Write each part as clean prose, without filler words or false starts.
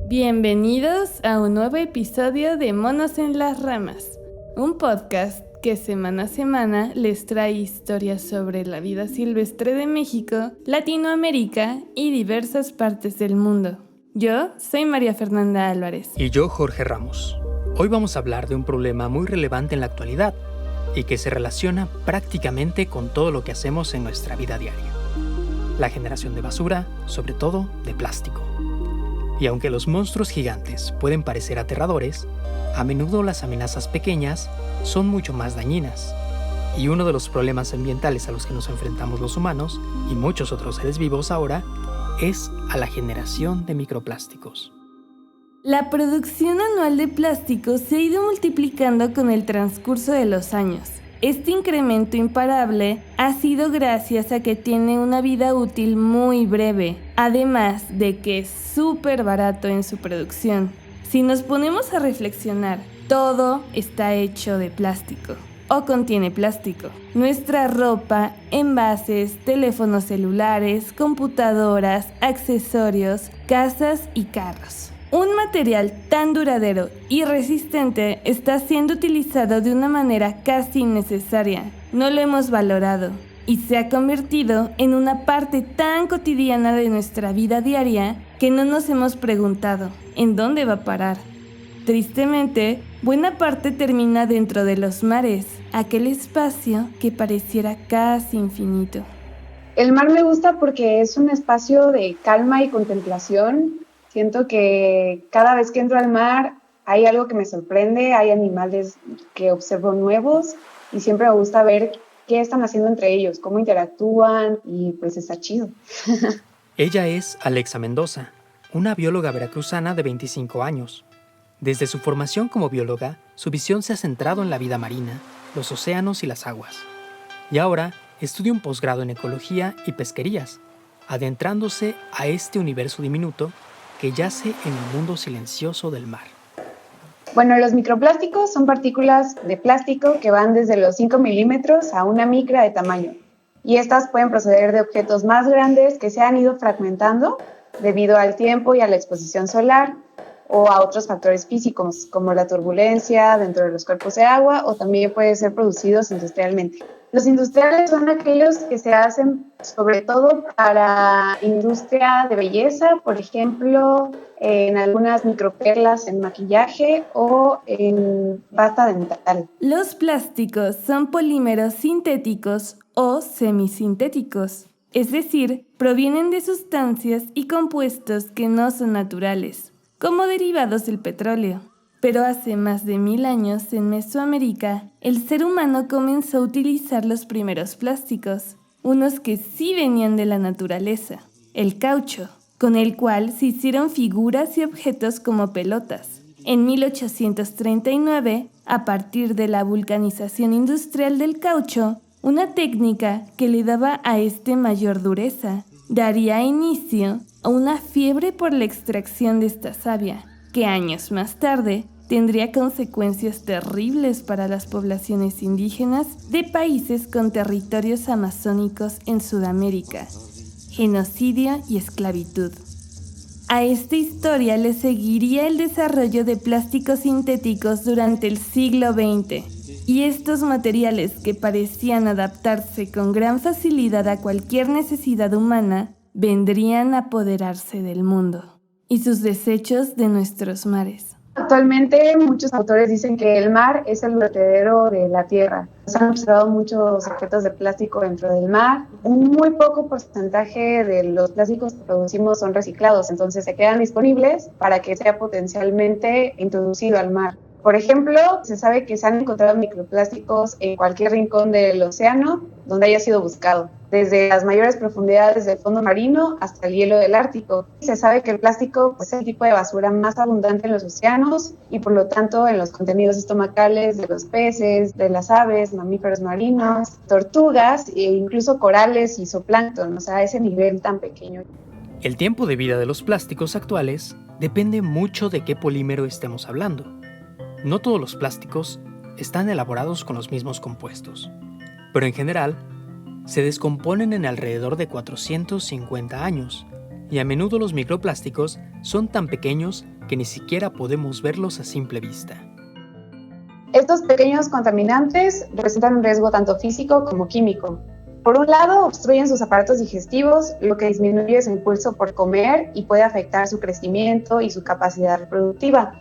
Bienvenidos a un nuevo episodio de Monos en las Ramas, un podcast que semana a semana les trae historias sobre la vida silvestre de México, Latinoamérica y diversas partes del mundo. Yo soy María Fernanda Álvarez. Y yo, Jorge Ramos. Hoy vamos a hablar de un problema muy relevante en la actualidad y que se relaciona prácticamente con todo lo que hacemos en nuestra vida diaria. La generación de basura, sobre todo de plástico. Y aunque los monstruos gigantes pueden parecer aterradores, a menudo las amenazas pequeñas son mucho más dañinas. Y uno de los problemas ambientales a los que nos enfrentamos los humanos, y muchos otros seres vivos ahora, es a la generación de microplásticos. La producción anual de plástico se ha ido multiplicando con el transcurso de los años. Este incremento imparable ha sido gracias a que tiene una vida útil muy breve, además de que es súper barato en su producción. Si nos ponemos a reflexionar, todo está hecho de plástico o contiene plástico. Nuestra ropa, envases, teléfonos celulares, computadoras, accesorios, casas y carros. Un material tan duradero y resistente está siendo utilizado de una manera casi innecesaria. No lo hemos valorado y se ha convertido en una parte tan cotidiana de nuestra vida diaria que no nos hemos preguntado ¿en dónde va a parar? Tristemente, buena parte termina dentro de los mares, aquel espacio que pareciera casi infinito. El mar me gusta porque es un espacio de calma y contemplación. Siento que cada vez que entro al mar hay algo que me sorprende, hay animales que observo nuevos y siempre me gusta ver qué están haciendo entre ellos, cómo interactúan y pues está chido. Ella es Alexa Mendoza, una bióloga veracruzana de 25 años. Desde su formación como bióloga, su visión se ha centrado en la vida marina, los océanos y las aguas. Y ahora estudia un posgrado en ecología y pesquerías, adentrándose a este universo diminuto que yace en el mundo silencioso del mar. Bueno, los microplásticos son partículas de plástico que van desde los 5 milímetros a una micra de tamaño. Y estas pueden proceder de objetos más grandes que se han ido fragmentando debido al tiempo y a la exposición solar o a otros factores físicos como la turbulencia dentro de los cuerpos de agua o también pueden ser producidos industrialmente. Los industriales son aquellos que se hacen sobre todo para industria de belleza, por ejemplo, en algunas microperlas en maquillaje o en pasta dental. Los plásticos son polímeros sintéticos o semisintéticos, es decir, provienen de sustancias y compuestos que no son naturales, como derivados del petróleo. Pero hace más de 1000 años en Mesoamérica, el ser humano comenzó a utilizar los primeros plásticos, unos que sí venían de la naturaleza, el caucho, con el cual se hicieron figuras y objetos como pelotas. En 1839, a partir de la vulcanización industrial del caucho, una técnica que le daba a este mayor dureza, daría inicio a una fiebre por la extracción de esta savia, que años más tarde tendría consecuencias terribles para las poblaciones indígenas de países con territorios amazónicos en Sudamérica, genocidio y esclavitud. A esta historia le seguiría el desarrollo de plásticos sintéticos durante el siglo XX, y estos materiales que parecían adaptarse con gran facilidad a cualquier necesidad humana, vendrían a apoderarse del mundo y sus desechos de nuestros mares. Actualmente muchos autores dicen que el mar es el vertedero de la tierra. Se han observado muchos objetos de plástico dentro del mar. Un muy poco porcentaje de los plásticos que producimos son reciclados, entonces se quedan disponibles para que sea potencialmente introducido al mar. Por ejemplo, se sabe que se han encontrado microplásticos en cualquier rincón del océano donde haya sido buscado, desde las mayores profundidades del fondo marino hasta el hielo del Ártico. Se sabe que el plástico es el tipo de basura más abundante en los océanos y por lo tanto en los contenidos estomacales de los peces, de las aves, mamíferos marinos, tortugas e incluso corales y zooplancton, o sea, a ese nivel tan pequeño. El tiempo de vida de los plásticos actuales depende mucho de qué polímero estemos hablando. No todos los plásticos están elaborados con los mismos compuestos, pero en general se descomponen en alrededor de 450 años y a menudo los microplásticos son tan pequeños que ni siquiera podemos verlos a simple vista. Estos pequeños contaminantes representan un riesgo tanto físico como químico. Por un lado, obstruyen sus aparatos digestivos, lo que disminuye su impulso por comer y puede afectar su crecimiento y su capacidad reproductiva.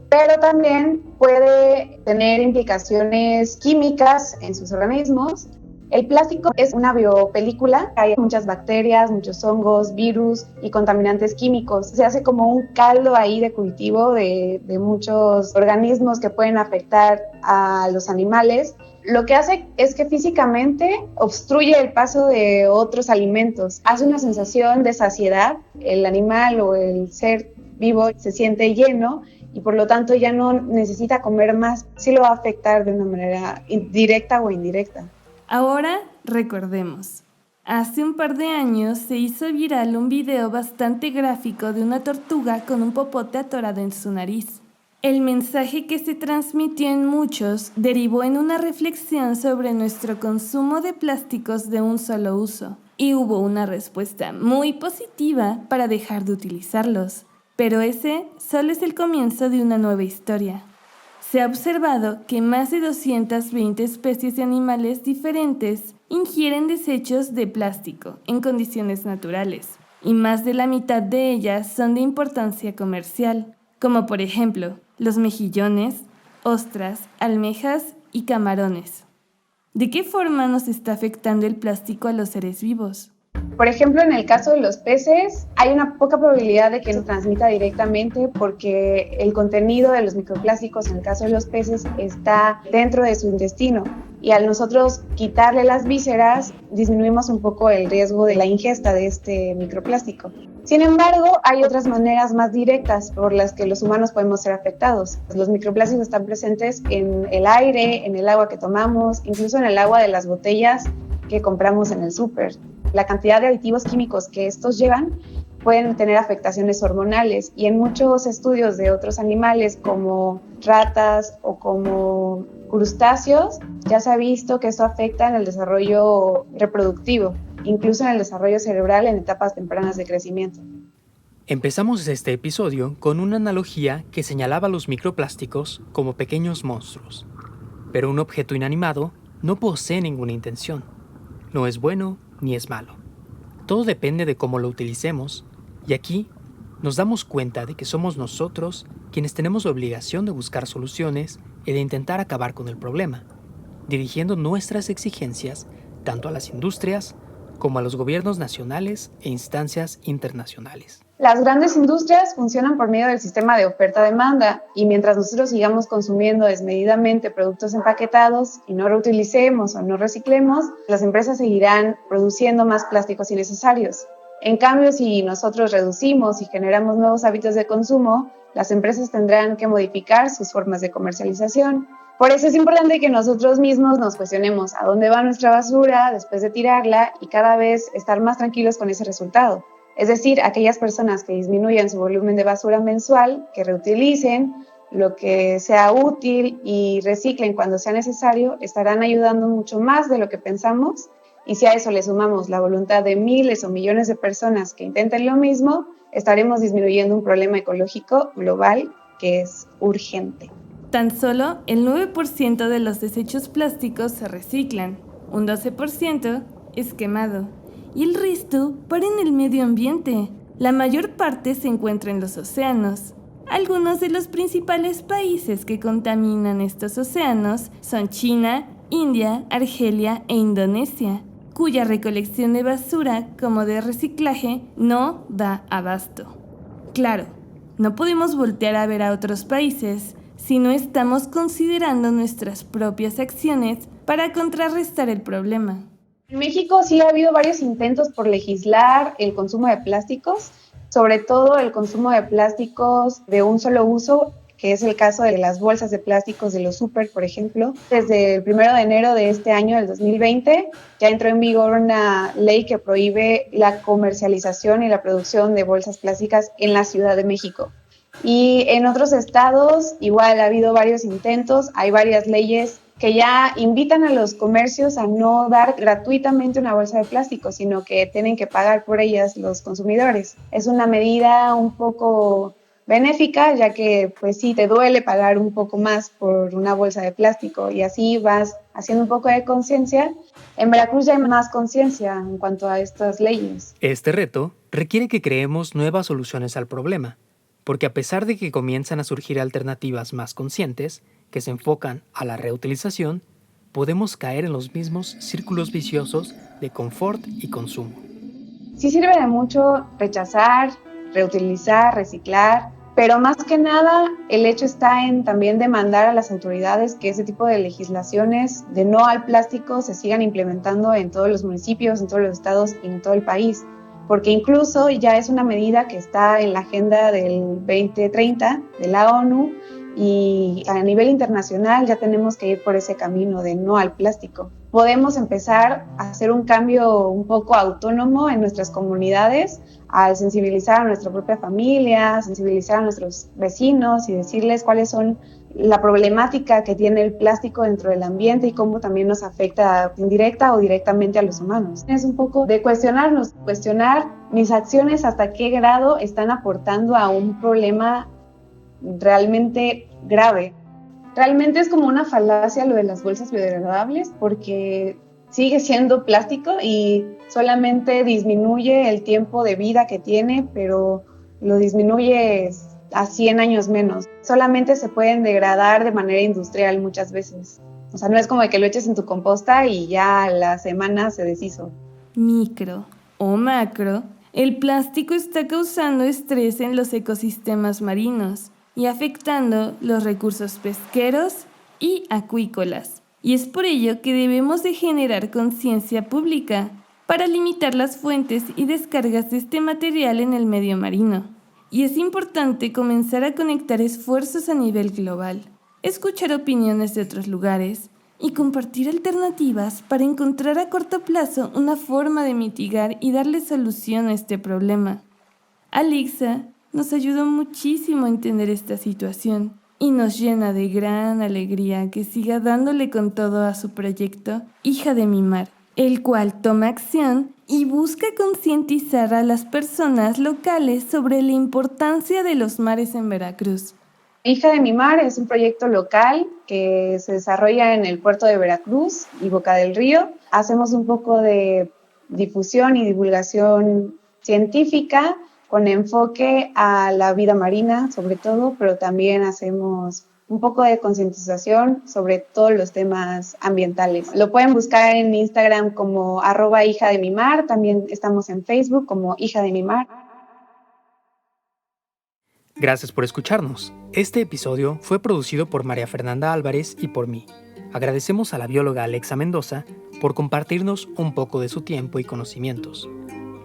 Pero también puede tener implicaciones químicas en sus organismos. El plástico es una biopelícula, hay muchas bacterias, muchos hongos, virus y contaminantes químicos. Se hace como un caldo ahí de cultivo de muchos organismos que pueden afectar a los animales. Lo que hace es que físicamente obstruye el paso de otros alimentos. Hace una sensación de saciedad. El animal o el ser vivo se siente lleno y por lo tanto ya no necesita comer más. Sí lo va a afectar de una manera directa o indirecta. Ahora recordemos. Hace un par de años se hizo viral un video bastante gráfico de una tortuga con un popote atorado en su nariz. El mensaje que se transmitió en muchos derivó en una reflexión sobre nuestro consumo de plásticos de un solo uso, y hubo una respuesta muy positiva para dejar de utilizarlos. Pero ese solo es el comienzo de una nueva historia. Se ha observado que más de 220 especies de animales diferentes ingieren desechos de plástico en condiciones naturales, y más de la mitad de ellas son de importancia comercial, como por ejemplo los mejillones, ostras, almejas y camarones. ¿De qué forma nos está afectando el plástico a los seres vivos? Por ejemplo, en el caso de los peces, hay una poca probabilidad de que se transmita directamente porque el contenido de los microplásticos, en el caso de los peces, está dentro de su intestino. Y al nosotros quitarle las vísceras, disminuimos un poco el riesgo de la ingesta de este microplástico. Sin embargo, hay otras maneras más directas por las que los humanos podemos ser afectados. Los microplásticos están presentes en el aire, en el agua que tomamos, incluso en el agua de las botellas que compramos en el súper. La cantidad de aditivos químicos que estos llevan pueden tener afectaciones hormonales y en muchos estudios de otros animales como ratas o como crustáceos ya se ha visto que esto afecta en el desarrollo reproductivo, incluso en el desarrollo cerebral en etapas tempranas de crecimiento. Empezamos este episodio con una analogía que señalaba a los microplásticos como pequeños monstruos, pero un objeto inanimado no posee ninguna intención, no es bueno ni es malo. Todo depende de cómo lo utilicemos, y aquí nos damos cuenta de que somos nosotros quienes tenemos la obligación de buscar soluciones y de intentar acabar con el problema, dirigiendo nuestras exigencias tanto a las industrias como a los gobiernos nacionales e instancias internacionales. Las grandes industrias funcionan por medio del sistema de oferta-demanda y mientras nosotros sigamos consumiendo desmedidamente productos empaquetados y no reutilicemos o no reciclemos, las empresas seguirán produciendo más plásticos innecesarios. En cambio, si nosotros reducimos y generamos nuevos hábitos de consumo, las empresas tendrán que modificar sus formas de comercialización. Por eso es importante que nosotros mismos nos cuestionemos a dónde va nuestra basura después de tirarla y cada vez estar más tranquilos con ese resultado. Es decir, aquellas personas que disminuyan su volumen de basura mensual, que reutilicen lo que sea útil y reciclen cuando sea necesario, estarán ayudando mucho más de lo que pensamos. Y si a eso le sumamos la voluntad de miles o millones de personas que intenten lo mismo, estaremos disminuyendo un problema ecológico global que es urgente. Tan solo el 9% de los desechos plásticos se reciclan, un 12% es quemado y el resto para en el medio ambiente. La mayor parte se encuentra en los océanos. Algunos de los principales países que contaminan estos océanos son China, India, Argelia e Indonesia, cuya recolección de basura como de reciclaje no da abasto. Claro, no podemos voltear a ver a otros países si no estamos considerando nuestras propias acciones para contrarrestar el problema. En México sí ha habido varios intentos por legislar el consumo de plásticos, sobre todo el consumo de plásticos de un solo uso, que es el caso de las bolsas de plásticos de los súper, por ejemplo. Desde el 1 de enero de este año, del 2020, ya entró en vigor una ley que prohíbe la comercialización y la producción de bolsas plásticas en la Ciudad de México. Y en otros estados igual ha habido varios intentos, hay varias leyes que ya invitan a los comercios a no dar gratuitamente una bolsa de plástico, sino que tienen que pagar por ellas los consumidores. Es una medida un poco benéfica, ya que pues sí te duele pagar un poco más por una bolsa de plástico y así vas haciendo un poco de conciencia. En Veracruz ya hay más conciencia en cuanto a estas leyes. Este reto requiere que creemos nuevas soluciones al problema, porque a pesar de que comienzan a surgir alternativas más conscientes que se enfocan a la reutilización, podemos caer en los mismos círculos viciosos de confort y consumo. Sí sirve de mucho rechazar, reutilizar, reciclar, pero más que nada el hecho está en también demandar a las autoridades que ese tipo de legislaciones de no al plástico se sigan implementando en todos los municipios, en todos los estados y en todo el país, porque incluso ya es una medida que está en la agenda del 2030 de la ONU y a nivel internacional ya tenemos que ir por ese camino de no al plástico. Podemos empezar a hacer un cambio un poco autónomo en nuestras comunidades al sensibilizar a nuestra propia familia, sensibilizar a nuestros vecinos y decirles cuáles son la problemática que tiene el plástico dentro del ambiente y cómo también nos afecta indirecta o directamente a los humanos. Es un poco de cuestionar mis acciones hasta qué grado están aportando a un problema realmente grave. Realmente es como una falacia lo de las bolsas biodegradables porque sigue siendo plástico y solamente disminuye el tiempo de vida que tiene, pero lo disminuye a 100 años menos. Solamente se pueden degradar de manera industrial muchas veces. O sea, no es como que lo eches en tu composta y ya a la semana se deshizo. Micro o macro, el plástico está causando estrés en los ecosistemas marinos y afectando los recursos pesqueros y acuícolas. Y es por ello que debemos de generar conciencia pública para limitar las fuentes y descargas de este material en el medio marino. Y es importante comenzar a conectar esfuerzos a nivel global, escuchar opiniones de otros lugares y compartir alternativas para encontrar a corto plazo una forma de mitigar y darle solución a este problema. Alixa nos ayudó muchísimo a entender esta situación y nos llena de gran alegría que siga dándole con todo a su proyecto Hija de mi Mar, el cual toma acción y busca concientizar a las personas locales sobre la importancia de los mares en Veracruz. Hija de mi Mar es un proyecto local que se desarrolla en el puerto de Veracruz y Boca del Río. Hacemos un poco de difusión y divulgación científica con enfoque a la vida marina, sobre todo, pero también hacemos un poco de concientización sobre todos los temas ambientales. Lo pueden buscar en Instagram como @hijademimar, también estamos en Facebook como Hija de mi Mar. Gracias por escucharnos. Este episodio fue producido por María Fernanda Álvarez y por mí. Agradecemos a la bióloga Alexa Mendoza por compartirnos un poco de su tiempo y conocimientos.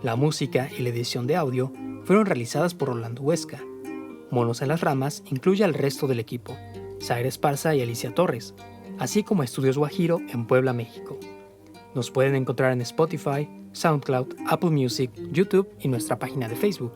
La música y la edición de audio fueron realizadas por Rolando Huesca. Monos en las Ramas incluye al resto del equipo, Zaire Esparza y Alicia Torres, así como Estudios Guajiro en Puebla, México. Nos pueden encontrar en Spotify, SoundCloud, Apple Music, YouTube y nuestra página de Facebook.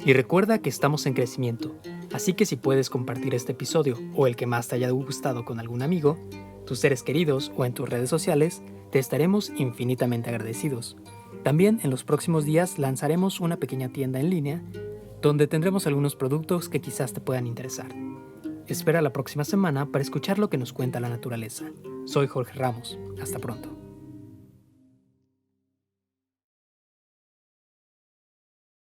Y recuerda que estamos en crecimiento, así que si puedes compartir este episodio o el que más te haya gustado con algún amigo, tus seres queridos o en tus redes sociales, te estaremos infinitamente agradecidos. También en los próximos días lanzaremos una pequeña tienda en línea donde tendremos algunos productos que quizás te puedan interesar. Espera la próxima semana para escuchar lo que nos cuenta la naturaleza. Soy Jorge Ramos. Hasta pronto.